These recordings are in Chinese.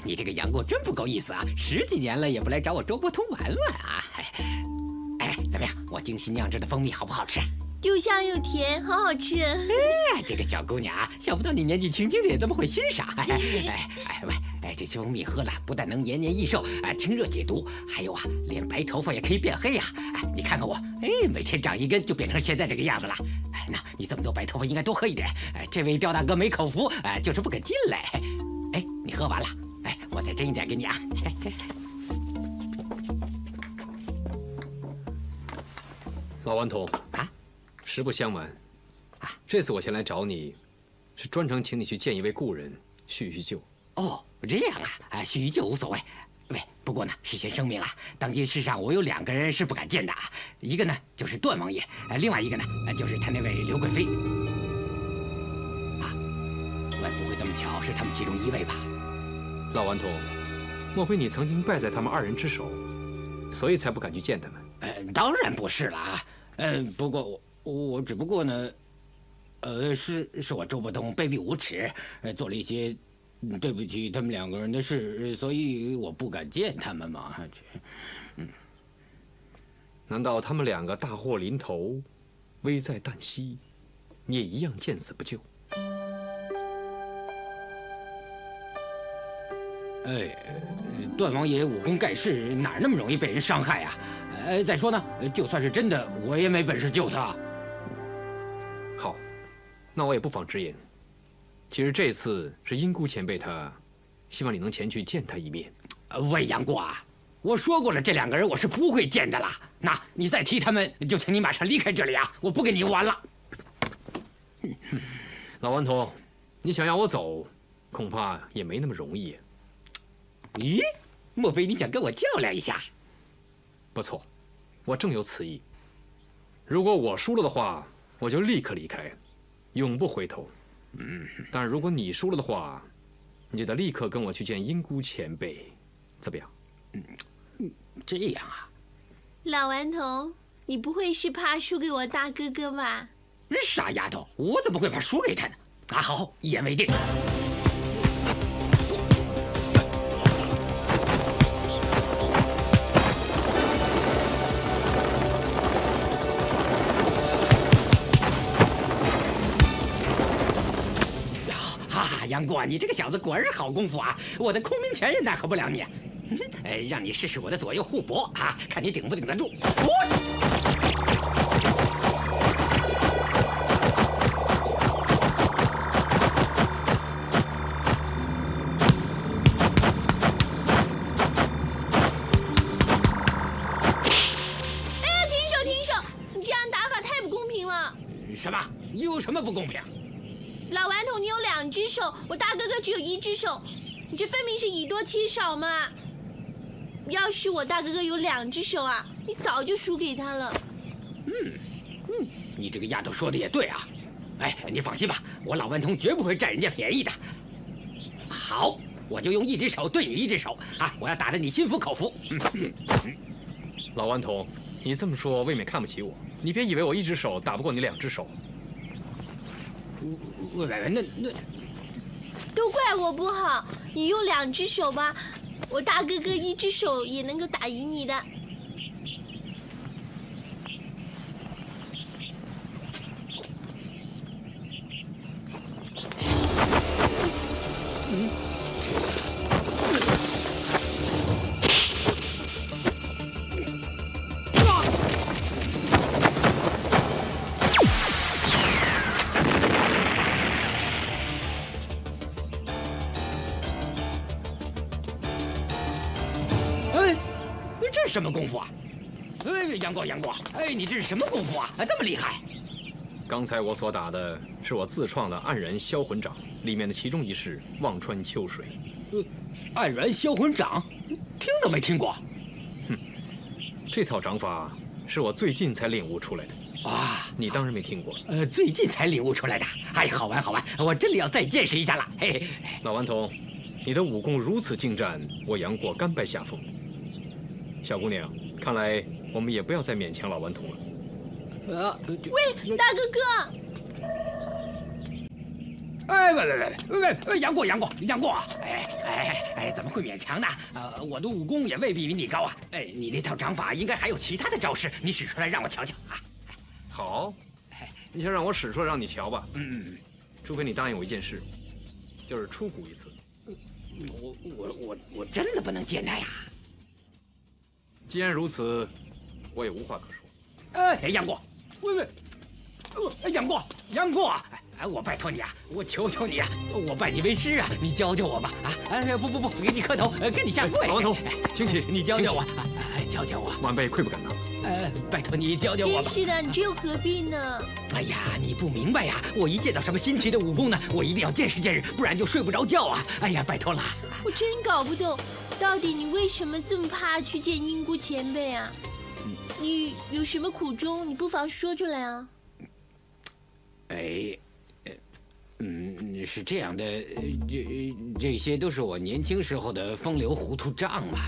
你这个杨过真不够意思啊！10几年了也不来找我周伯通玩玩啊！哎，怎么样？我精心酿制的蜂蜜好不好吃？又香又甜，好好吃。哎，这个小姑娘啊，想不到你年纪轻轻的也这么会欣赏。喂，这蜂蜜喝了不但能延年益寿啊，清热解毒，还有啊，连白头发也可以变黑呀！哎，你看看我，每天长1根就变成现在这个样子了。哎，那你这么多白头发，应该多喝一点。哎，这位刁大哥没口福，就是不肯进来。哎，你喝完了，哎，我再斟一点给你啊。老顽童啊，实不相瞒，这次我前来找你，是专程请你去见一位故人，叙叙旧。哦，这样啊，叙叙旧无所谓。喂，不过呢，事先声明啊，当今世上我有2个人是不敢见的啊，一个呢就是段王爷，另外一个呢就是他那位刘贵妃。啊，喂，不会这么巧是他们其中1位吧？老顽童，莫非你曾经败在他们2人之手，所以才不敢去见他们？当然不是了啊。不过我只不过呢，是我周伯通卑鄙无耻，做了一些对不起他们2个人的事，所以我不敢见他们嘛。难道他们2个大祸临头，危在旦夕，你也一样见死不救？段王爷武功盖世，哪那么容易被人伤害啊？再说呢，就算是真的，我也没本事救他。好，那我也不妨直言，其实这次是阴姑前辈他希望你能前去见他一面。喂，杨过啊，我说过了，这2个人我是不会见的啦。那你再提他们，就请你马上离开这里啊！我不跟你玩了。老顽童，你想要我走，恐怕也没那么容易。咦，莫非你想跟我较量一下？不错，我正有此意。如果我输了的话，我就立刻离开，永不回头。但如果你输了的话，你就得立刻跟我去见阴姑前辈，怎么样？这样啊？老顽童，你不会是怕输给我大哥哥吧？傻丫头，我怎么会怕输给他呢？啊，好，一言为定。杨过，你这个小子果然是好功夫啊！我的空明拳也奈何不了你。让你试试我的左右互搏啊，看你顶不顶得住。停手！你这样打法太不公平了。什么？有什么不公平？老顽童，你有2只手，我大哥哥只有1只手，你这分明是以多欺少嘛！要是我大哥哥有2只手啊，你早就输给他了。你这个丫头说的也对啊。哎，你放心吧，我老顽童绝不会占人家便宜的。好，我就用1只手对你1只手啊！我要打得你心服口服。老顽童，你这么说未免看不起我。你别以为我1只手打不过你2只手。那都怪我不好，你用2只手吧，我大哥哥1只手也能够打赢你的。什么功夫啊？杨过，你这是什么功夫啊？这么厉害！刚才我所打的是我自创的黯然销魂掌，里面的其中一式望穿秋水。黯然销魂掌，听都没听过。这套掌法是我最近才领悟出来的啊！你当然没听过。最近才领悟出来的。哎，好玩，我真的要再见识一下了。嘿，老顽童，你的武功如此精湛，我杨过甘拜下风。小姑娘，看来我们也不要再勉强老顽童了。喂，大哥哥！哎，喂，杨过，怎么会勉强呢？我的武功也未必比你高啊。你那套掌法应该还有其他的招式，你使出来让我瞧瞧啊。好，你先让我使出来让你瞧吧。除非你答应我一件事，就是出谷一次。我真的不能接纳呀。既然如此，我也无话可说。杨过，杨过，我拜托你啊，我求求你啊，我拜你为师啊，你教教我吧啊！不，给你磕头，跟你下跪。老顽童，请起，你教教我，教教我。晚辈愧不敢当。拜托你教教我吧。真是的，你这又何必呢？哎呀，你不明白呀，我一见到什么新奇的武功呢，我一定要见识见识，不然就睡不着觉啊！哎呀，拜托了。我真搞不懂，到底你为什么这么怕去见英姑前辈啊？你有什么苦衷？你不妨说出来啊。是这样的，这些都是我年轻时候的风流糊涂账嘛，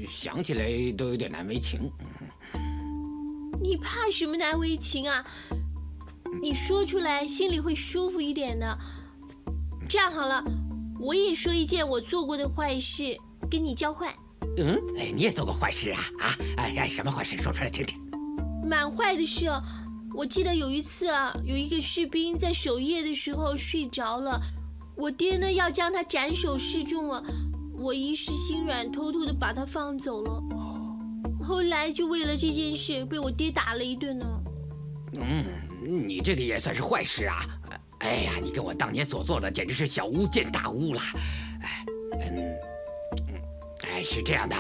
想起来都有点难为情。你怕什么难为情啊？你说出来心里会舒服一点的。这样好了，我也说一件我做过的坏事，跟你交换。你也做过坏事啊？什么坏事？说出来听听。蛮坏的事哦。我记得有一次啊，有一个士兵在守夜的时候睡着了，我爹呢要将他斩首示众啊，我一时心软，偷偷的把他放走了。后来就为了这件事被我爹打了一顿呢。你这个也算是坏事啊！哎呀，你跟我当年所做的简直是小巫见大巫了。是这样的，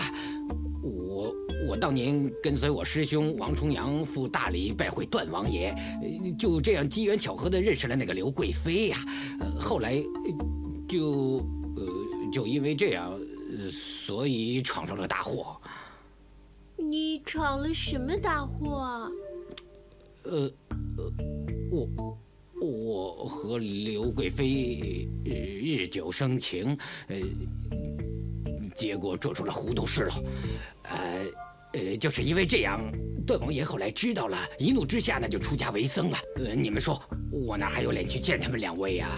我当年跟随我师兄王重阳赴大理拜会段王爷，就这样机缘巧合的认识了那个刘贵妃呀。后来就因为这样，所以闯上了大祸。你闯了什么大祸啊？我和刘贵妃日久生情，结果做出了糊涂事了。就是因为这样，段王爷后来知道了，一怒之下呢就出家为僧了。你们说我哪还有脸去见他们两位呀？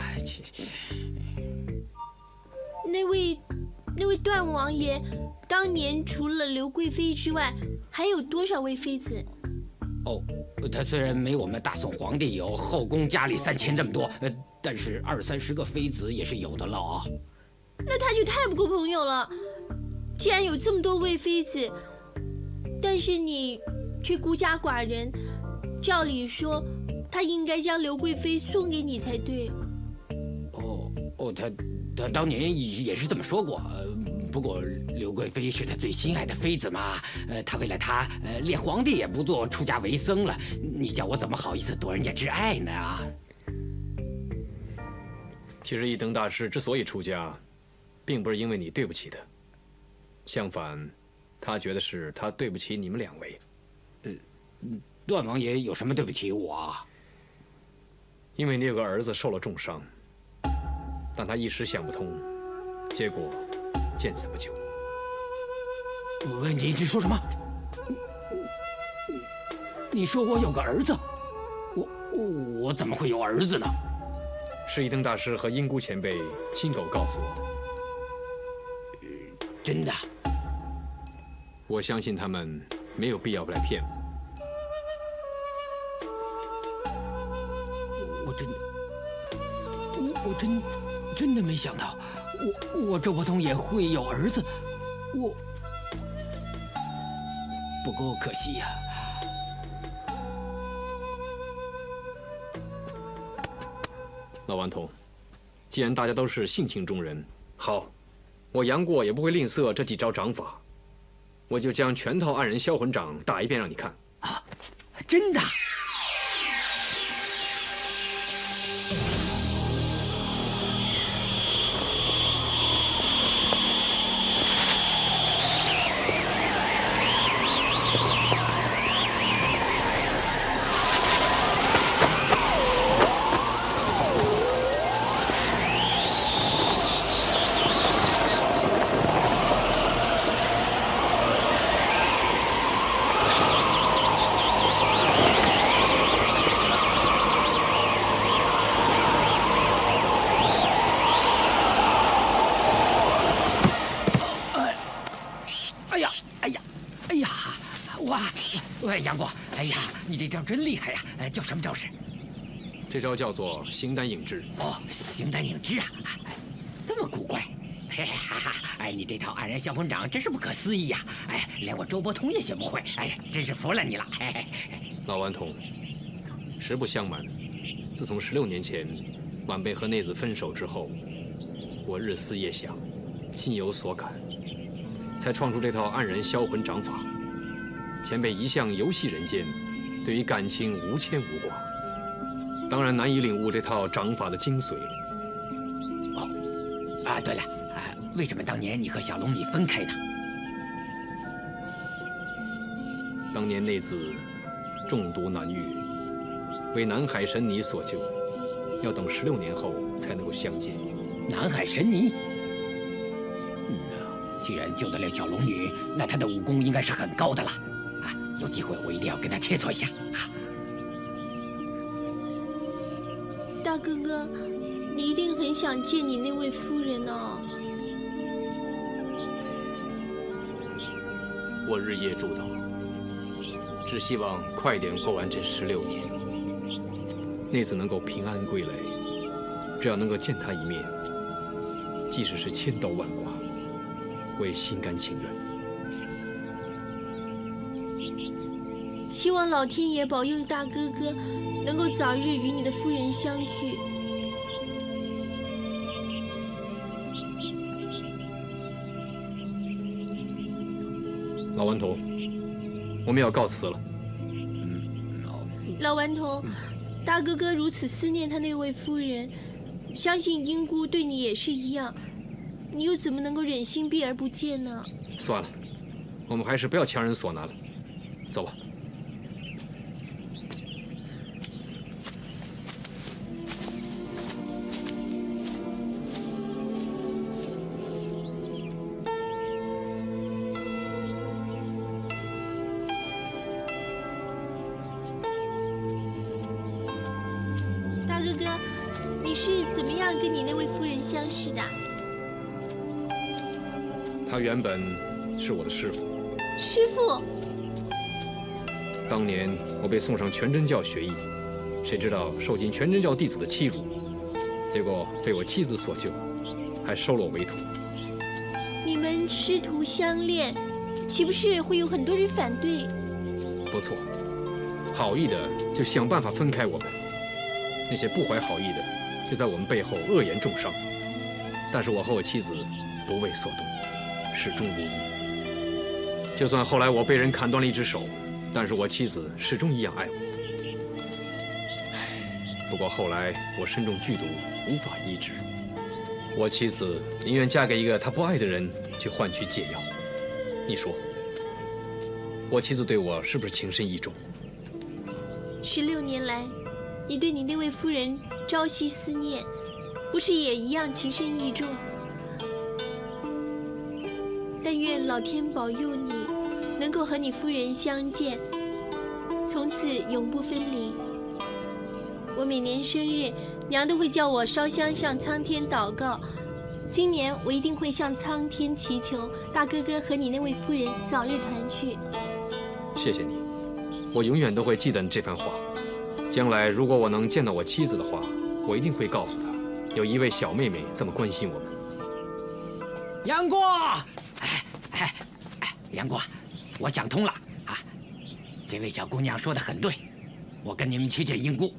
那位段王爷当年除了刘贵妃之外，还有多少位妃子？他虽然没我们大宋皇帝有后宫佳丽3000这么多，但是20-30个妃子也是有的了啊。那他就太不够朋友了。既然有这么多位妃子，但是你却孤家寡人，照理说他应该将刘贵妃送给你才对。他当年也是这么说过。不过刘贵妃是他最心爱的妃子嘛，他为了她，连皇帝也不做，出家为僧了。你叫我怎么好意思夺人家之爱呢？其实一灯大师之所以出家，并不是因为你对不起他，相反，他觉得是他对不起你们两位。段王爷有什么对不起我？因为你有个儿子受了重伤，但他一时想不通，结果见死不救。你说什么？你说我有个儿子？我怎么会有儿子呢？是一灯大师和英姑前辈亲口告诉我的。真的？我相信他们没有必要来骗我。我真的没想到，我周伯通也会有儿子。不过可惜呀。老顽童，既然大家都是性情中人，好，我杨过也不会吝啬这几招掌法，我就将全套暗人销魂掌打一遍让你看。啊，真的？喂，杨过，哎呀，你这招真厉害呀！叫什么招式？这招叫做形单影只。哦，形单影只啊，这么古怪。嘿哈哈！哎，你这套黯然销魂掌真是不可思议呀！哎，连我周伯通也学不会。哎，真是服了你了。嘿嘿。老顽童，实不相瞒，自从16年前晚辈和内子分手之后，我日思夜想，心有所感，才创出这套黯然销魂掌法。前辈一向游戏人间，对于感情无牵无挂，当然难以领悟这套掌法的精髓了。哦，对了，为什么当年你和小龙女分开呢？当年内子中毒难愈，为南海神尼所救，要等16年后才能够相见。南海神尼？既然救得了小龙女，那她的武功应该是很高的了。有机会我一定要跟她切磋一下。大哥哥，你一定很想见你那位夫人哦。我日夜祝祷，只希望快点过完这16年，内子能够平安归来。只要能够见她一面，即使是千刀万剐，我也心甘情愿。希望老天爷保佑大哥哥能够早日与你的夫人相聚。老顽童，我们要告辞了。老顽童，大哥哥如此思念他那位夫人，相信英姑对你也是一样，你又怎么能够忍心避而不见呢？算了，我们还是不要强人所难了，走吧。大哥哥，你是怎么样跟你那位夫人相识的？他原本是我的师傅。师傅？当年我被送上全真教学艺，谁知道受尽全真教弟子的欺辱，结果被我妻子所救，还收了我为徒。你们师徒相恋，岂不是会有很多人反对？不错，好意的就想办法分开我们，那些不怀好意的就在我们背后恶言重伤。但是我和我妻子不为所动，始终如一。就算后来我被人砍断了一只手，但是我妻子始终一样爱我。不过后来我身中剧毒，无法医治，我妻子宁愿嫁给一个她不爱的人，去换取解药。你说，我妻子对我是不是情深意重16年来，你对你那位夫人朝夕思念，不是也一样情深意重？但愿老天保佑你，能够和你夫人相见，从此永不分离。我每年生日，娘都会叫我烧香向苍天祷告。今年我一定会向苍天祈求，大哥哥和你那位夫人早日团聚。谢谢你，我永远都会记得你这番话。将来如果我能见到我妻子的话，我一定会告诉她，有一位小妹妹这么关心我们。杨过，杨过，我想通了啊！这位小姑娘说的很对，我跟你们去见英姑。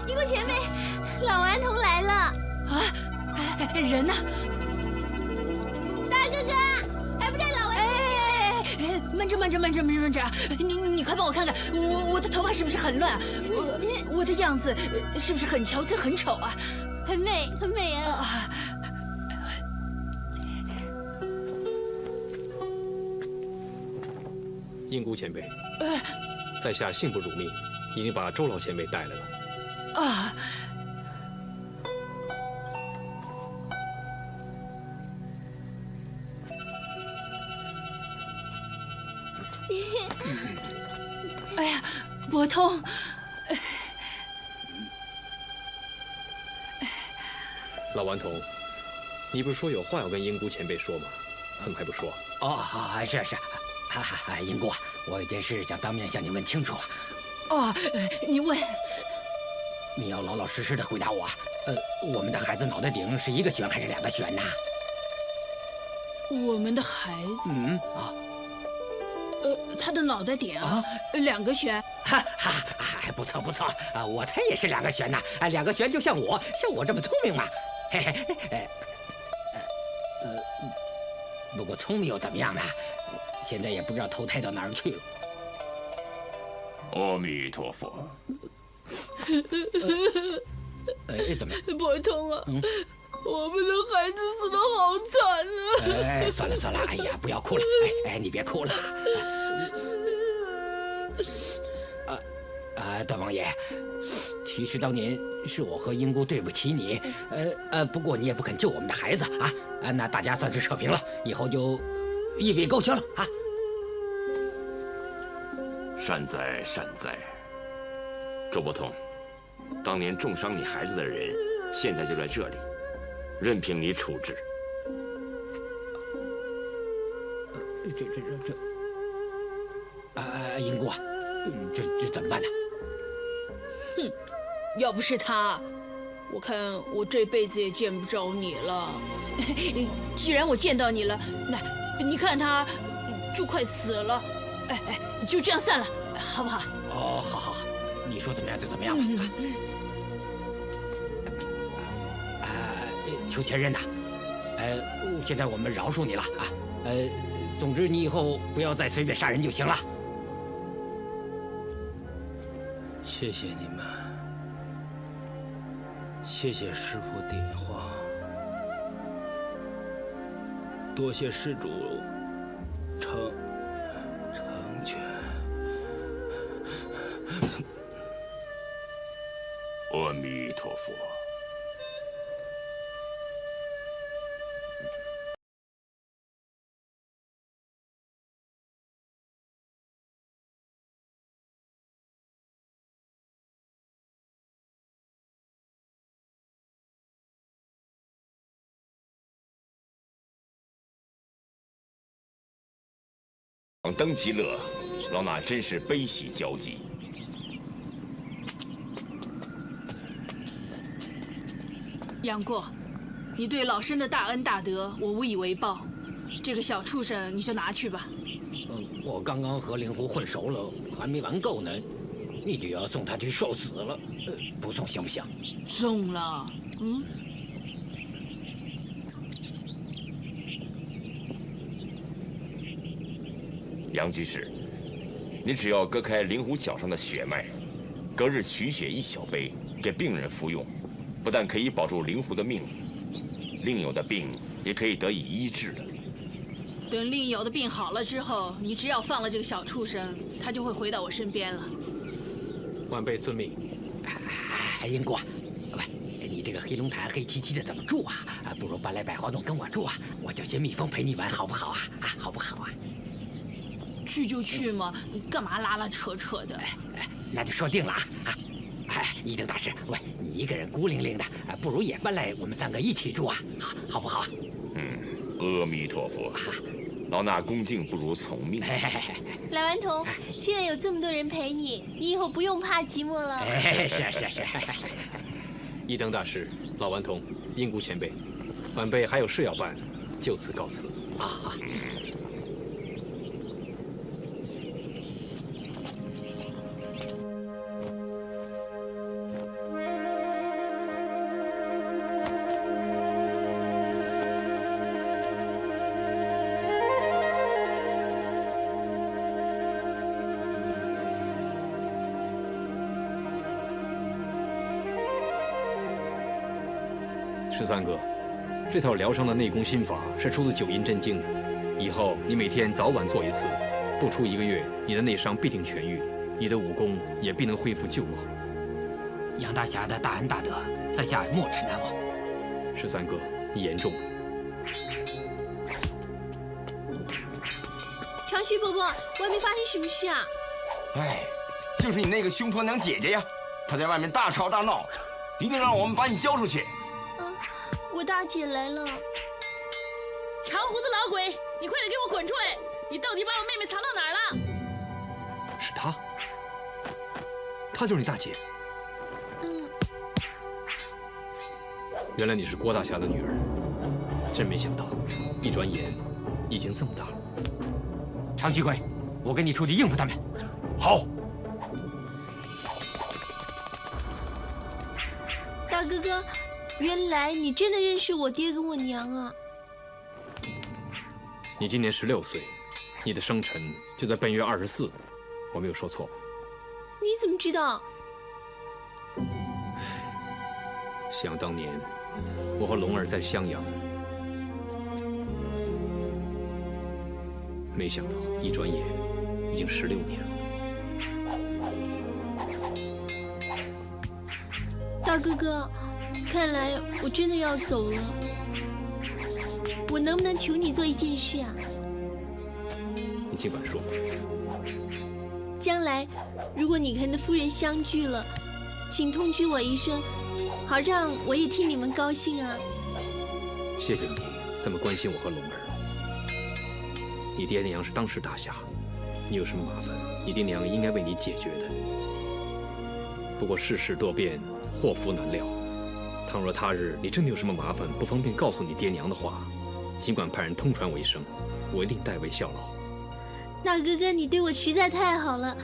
英姑前辈，老顽童来了啊！人呢？大哥哥，还不带老顽童？慢着！你快帮我看看，我的头发是不是很乱啊？我的样子是不是很憔悴、很丑啊？很美，很美啊！英姑前辈，在下幸不辱命，已经把周老前辈带来了。啊！哎呀，伯通，老顽童，你不是说有话要跟英姑前辈说吗？怎么还不说？哦，是，英姑，我有件事想当面向你问清楚。哦，你问。你要老老实实的回答我。我们的孩子脑袋顶是1个旋还是2个旋呐？我们的孩子，他的脑袋顶2个旋。不错，我猜也是2个旋呐。2个旋就像我这么聪明嘛。嘿嘿，不过聪明又怎么样呢？现在也不知道投胎到哪儿去了。阿弥陀佛。怎么样？伯通啊，我们的孩子死得好惨啊！算了，哎呀，不要哭了，你别哭了。段王爷，其实当年是我和英姑对不起你，不过你也不肯救我们的孩子啊，那大家算是扯平了，以后就一笔勾销了啊。善哉，周伯通，当年重伤你孩子的人，现在就在这里，任凭你处置。英姑啊，这怎么办呢？哼，要不是他，我看我这辈子也见不着你了。既然我见到你了，那你看他就快死了。就这样散了，好不好？哦，好，你说怎么样就怎么样吧。邱前任呐，现在我们饶恕你了啊。总之你以后不要再随便杀人就行了。谢谢你们，谢谢师父点化，多谢施主成全。阿弥陀佛。登极乐，老衲真是悲喜交集。杨过，你对老身的大恩大德，我无以为报。这个小畜生你就拿去吧。我刚刚和令狐混熟了，还没玩够呢，你就要送他去受死了，不送行不行？送了，杨居士，你只要割开灵狐脚上的血脉，隔日取血1小杯给病人服用，不但可以保住灵狐的命，另有的病也可以得以医治了。等另有的病好了之后，你只要放了这个小畜生，他就会回到我身边了。晚辈遵命。英姑，喂，你这个黑龙潭黑漆漆的怎么住啊？不如搬来百花洞跟我住啊，我叫些蜜蜂陪你玩，好不好啊？好不好啊？去就去嘛，干嘛拉拉扯扯的？那就说定了一等大师，喂，你一个人孤零零的，不如也搬来我们3个一起住啊，好不好？阿弥陀佛，老衲恭敬不如从命。老顽童，现在有这么多人陪你，你以后不用怕寂寞了。是。一等大师，老顽童，英姑前辈，晚辈还有事要办，就此告辞。13哥，这套疗伤的内功心法是出自《九阴真经》的，以后你每天早晚做一次，不出1个月，你的内伤必定痊愈，你的武功也必能恢复旧貌。杨大侠的大恩大德，在下没齿难忘。13哥，你言重了。超长须婆婆，外面发生什么事啊？哎，就是你那个凶婆娘姐姐呀，她在外面大吵大闹，一定让我们把你交出去。我大姐来了。长胡子老鬼，你快点给我滚出来！你到底把我妹妹藏到哪儿了？是她，她就是你大姐。原来你是郭大侠的女儿，真没想到，一转眼已经这么大了。长须鬼，我跟你出去应付他们。好。大哥哥，原来你真的认识我爹跟我娘啊！你今年16岁，你的生辰就在本月24，我没有说错吧？你怎么知道？想当年，我和龙儿在襄阳，没想到一转眼已经16年了。大哥哥，看来我真的要走了。我能不能求你做一件事啊？你尽管说。将来如果你和你的夫人相聚了，请通知我一声，好让我也替你们高兴啊。谢谢你这么关心我和龙儿。你爹娘是当时大侠，你有什么麻烦，你爹娘应该为你解决的。不过世事多变，祸福难料。倘若他日你真的有什么麻烦，不方便告诉你爹娘的话，尽管派人通传我一声，我一定代为效劳。大哥哥，你对我实在太好了。